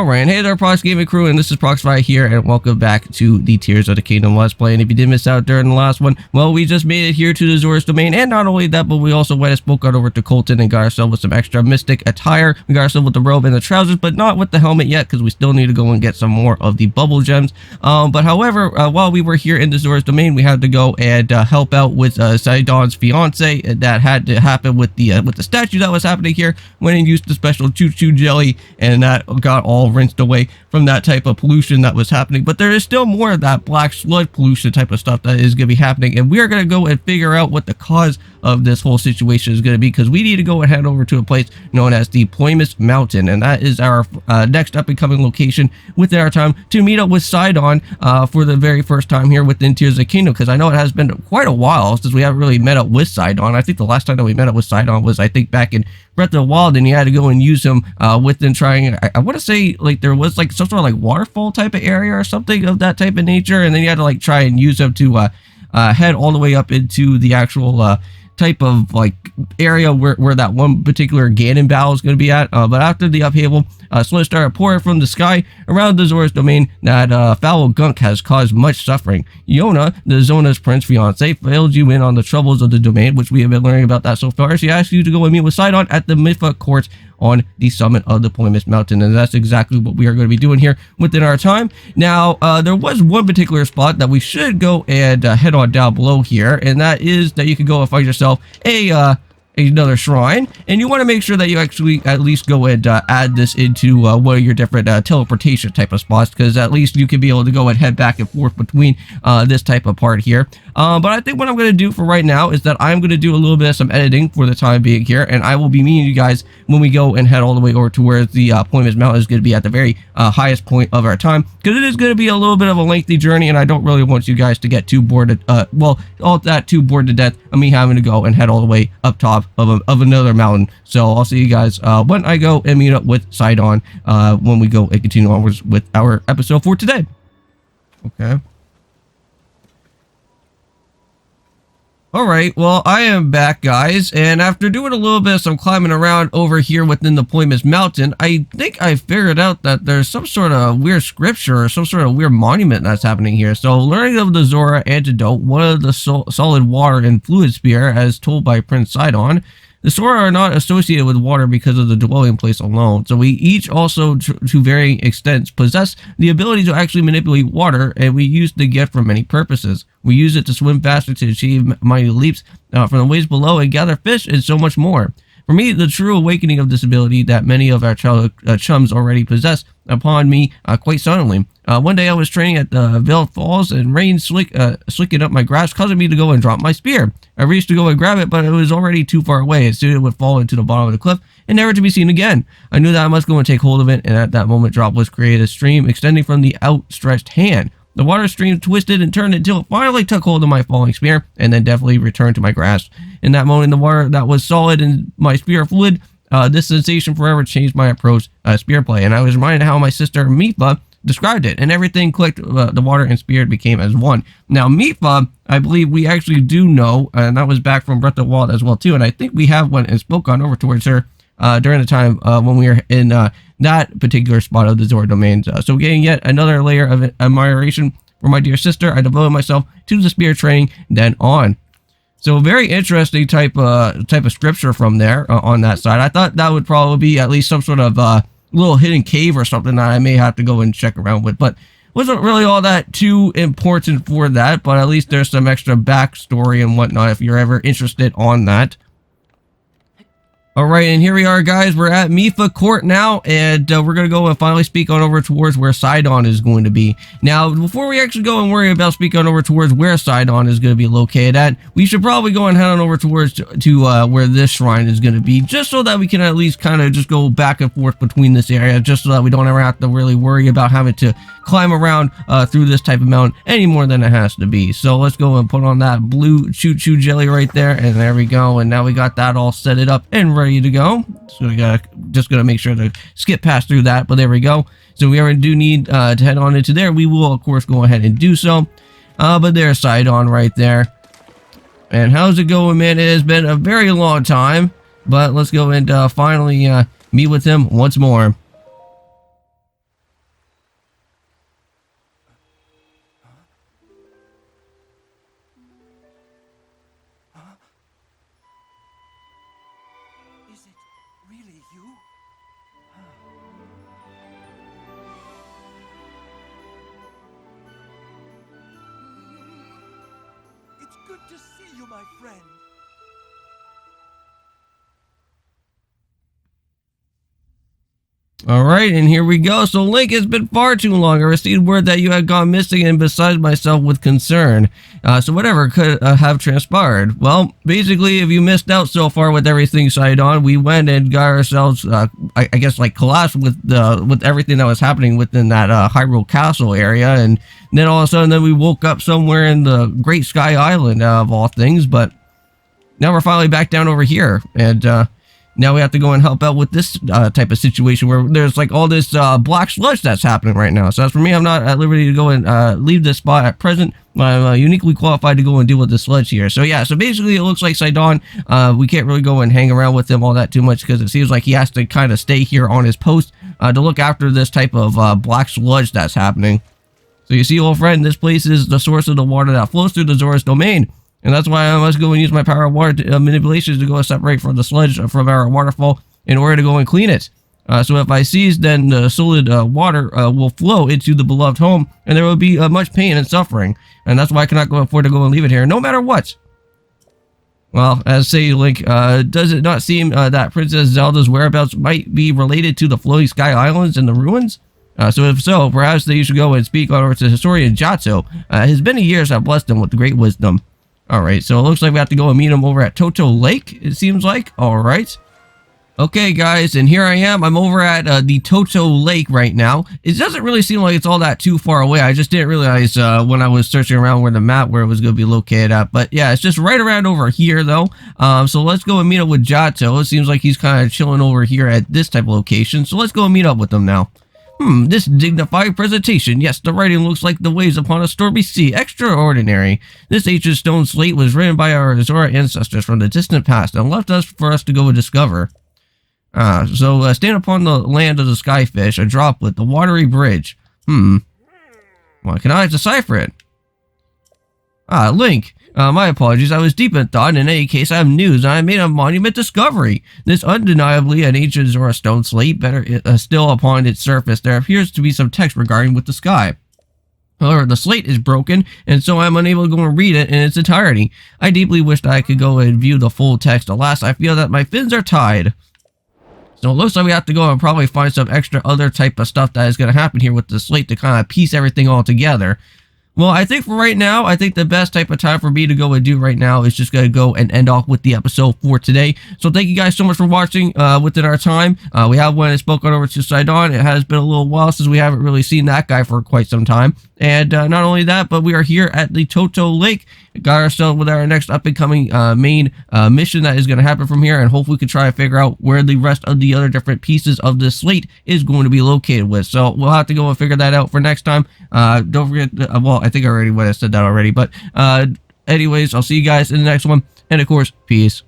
Alright, and hey there, Prox Gaming Crew, and this is Proxify here, and welcome back to the Tears of the Kingdom Let's Play. And if you did miss out during the last one, well, we just made it here to the Zora's Domain, and not only that, but we also went and spoke out over to Colton and got ourselves with some extra Mystic attire. We got ourselves with the robe and the trousers, but not with the helmet yet, because we still need to go and get some more of the bubble gems. But however, while we were here in the Zora's Domain, we had to go and help out with Sidon's fiance. That had to happen with the statue that was happening here. Went and used the special choo-choo jelly, and that got all rinsed away from that type of pollution that was happening. But there is still more of that black sludge pollution type of stuff that is going to be happening, and we are going to go and figure out what the cause of this whole situation is going to be, because we need to go and head over to a place known as the Ploymus Mountain, and that is our next up and coming location within our time to meet up with Sidon for the very first time here within Tears of the Kingdom, because I know it has been quite a while since we haven't really met up with Sidon. I think the last time that we met up with Sidon was, I think, back in Breath of the Wild, and you had to go and use him within trying, I want to say, like, there was like some sort of like waterfall type of area or something of that type of nature, and then you had to like try and use him to head all the way up into the actual type of like area where that one particular Ganon battle is going to be at. But after the upheaval, Sludge started pouring from the sky around the Zora's Domain. That foul gunk has caused much suffering. Yona, the Zona's prince fiance, failed you in on the troubles of the domain, which we have been learning about that so far. She asked you to go and meet with Sidon at the Mifa courts on the summit of the Ploymus Mountain, and that's exactly what we are going to be doing here within our time. Now, there was one particular spot that we should go and head on down below here, and that is that you can go and find yourself another shrine, and you want to make sure that you actually at least go and add this into one of your different teleportation type of spots, because at least you can be able to go and head back and forth between this type of part here. But I think what I'm going to do for right now is that I'm going to do a little bit of some editing for the time being here, and I will be meeting you guys when we go and head all the way over to where the Ploymus Mountain is going to be at the very highest point of our time, because it is going to be a little bit of a lengthy journey, and I don't really want you guys to get too bored, too bored to death of me having to go and head all the way up top of another mountain. So I'll see you guys when I go and meet up with Sidon when we go and continue onwards with our episode for today. Okay. Alright, well, I am back, guys, and after doing a little bit of some climbing around over here within the Ploymus Mountain, I think I figured out that there's some sort of weird scripture or some sort of weird monument that's happening here. So, learning of the Zora antidote, one of the solid water and fluid spear, as told by Prince Sidon. The Zora are not associated with water because of the dwelling place alone, so we each also, to varying extents, possess the ability to actually manipulate water, and we use the gift for many purposes. We use it to swim faster, to achieve mighty leaps from the waves below, and gather fish, and so much more. For me, the true awakening of this ability that many of our childhood chums already possess upon me quite suddenly. One day I was training at the Veiled Falls, and rain slicking up my grass, causing me to go and drop my spear. I reached to go and grab it, but it was already too far away, and soon it would fall into the bottom of the cliff and never to be seen again. I knew that I must go and take hold of it, and at that moment drop was created a stream extending from the outstretched hand. The water stream twisted and turned until it finally took hold of my falling spear, and then definitely returned to my grasp. In that moment, the water that was solid and my spear fluid, this sensation forever changed my approach spear play, and I was reminded how my sister Mifa described it, and everything clicked. The water and spear became as one. Now, Mifa, I believe we actually do know, and that was back from Breath of the Wild as well too, and I think we have went and spoke on over towards her during the time when we were in that particular spot of the Zora Domain. So getting yet another layer of admiration for my dear sister, I devoted myself to the spear training then on. So very interesting type of scripture from there on that side. I thought that would probably be at least some sort of little hidden cave or something that I may have to go and check around with, but wasn't really all that too important for that. But at least there's some extra backstory and whatnot if you're ever interested on that. Alright, and here we are, guys. We're at Mifa Court now, and we're going to go and finally speak on over towards where Sidon is going to be. Now, before we actually go and worry about speaking on over towards where Sidon is going to be located at, we should probably go and head on over towards to where this shrine is going to be, just so that we can at least kind of just go back and forth between this area, just so that we don't ever have to really worry about having to climb around through this type of mountain any more than it has to be. So let's go and put on that blue choo-choo jelly right there, and there we go. And now we got that all set it up and ready to go. So we just gonna make sure to skip past through that, but there we go. So we already do need to head on into there. We will of course go ahead and do so. But there's Sidon right there. And how's it going, man? It has been a very long time, but let's go and finally meet with him once more. Good to see you, my friend. Alright, and here we go. So, Link, it's been far too long. I received word that you had gone missing and beside myself with concern. So whatever could have transpired. Well, basically, if you missed out so far with everything Sidon, we went and got ourselves, I guess, like, collapsed with everything that was happening within that Hyrule Castle area. And then all of a sudden, then we woke up somewhere in the Great Sky Island, of all things. But now we're finally back down over here. And, now we have to go and help out with this type of situation where there's like all this black sludge that's happening right now. So as for me, I'm not at liberty to go and leave this spot at present. I'm uniquely qualified to go and deal with the sludge here. So yeah, so basically it looks like Sidon, we can't really go and hang around with him all that too much because it seems like he has to kind of stay here on his post to look after this type of black sludge that's happening. So you see, old friend, this place is the source of the water that flows through the Zora's domain. And that's why I must go and use my power of water manipulations to go and separate from the sludge from our waterfall in order to go and clean it. So if I seize, then the solid water will flow into the beloved home, and there will be much pain and suffering. And that's why I cannot afford to go and leave it here, no matter what. Well, as say Link, does it not seem that Princess Zelda's whereabouts might be related to the floating sky islands and the ruins? So if so, perhaps they should go and speak over to historian Giotto. His many years have blessed him with great wisdom. Alright, so it looks like we have to go and meet him over at Toto Lake, it seems like. Alright. Okay, guys, and here I am. I'm over at the Toto Lake right now. It doesn't really seem like it's all that too far away. I just didn't realize when I was searching around where it was going to be located at. But yeah, it's just right around over here, though. So let's go and meet up with Giotto. It seems like he's kind of chilling over here at this type of location. So let's go and meet up with him now. This dignified presentation. Yes, the writing looks like the waves upon a stormy sea. Extraordinary. This ancient stone slate was written by our Zora ancestors from the distant past and left us for us to go and discover. So stand upon the land of the skyfish, a droplet, the watery bridge. Well, can I decipher it? Link. My apologies, I was deep in thought, and in any case, I have news, and I made a monument discovery. This undeniably an ancient Zora stone slate, better still upon its surface, there appears to be some text regarding with the sky. However, the slate is broken, and so I'm unable to go and read it in its entirety. I deeply wish that I could go and view the full text. Alas, I feel that my fins are tied. So it looks like we have to go and probably find some extra other type of stuff that is going to happen here with the slate to kind of piece everything all together. Well, I think for right now, I think the best type of time for me to go and do right now is just going to go and end off with the episode for today. So thank you guys so much for watching within our time. We have went and spoken over to Sidon. It has been a little while since we haven't really seen that guy for quite some time. And not only that, but we are here at the Toto Lake. Got ourselves with our next up-and-coming main mission that is going to happen from here. And hopefully we can try to figure out where the rest of the other different pieces of the slate is going to be located with. So we'll have to go and figure that out for next time. Don't forget, well, I think I already would have said that already. But anyways, I'll see you guys in the next one. And of course, peace.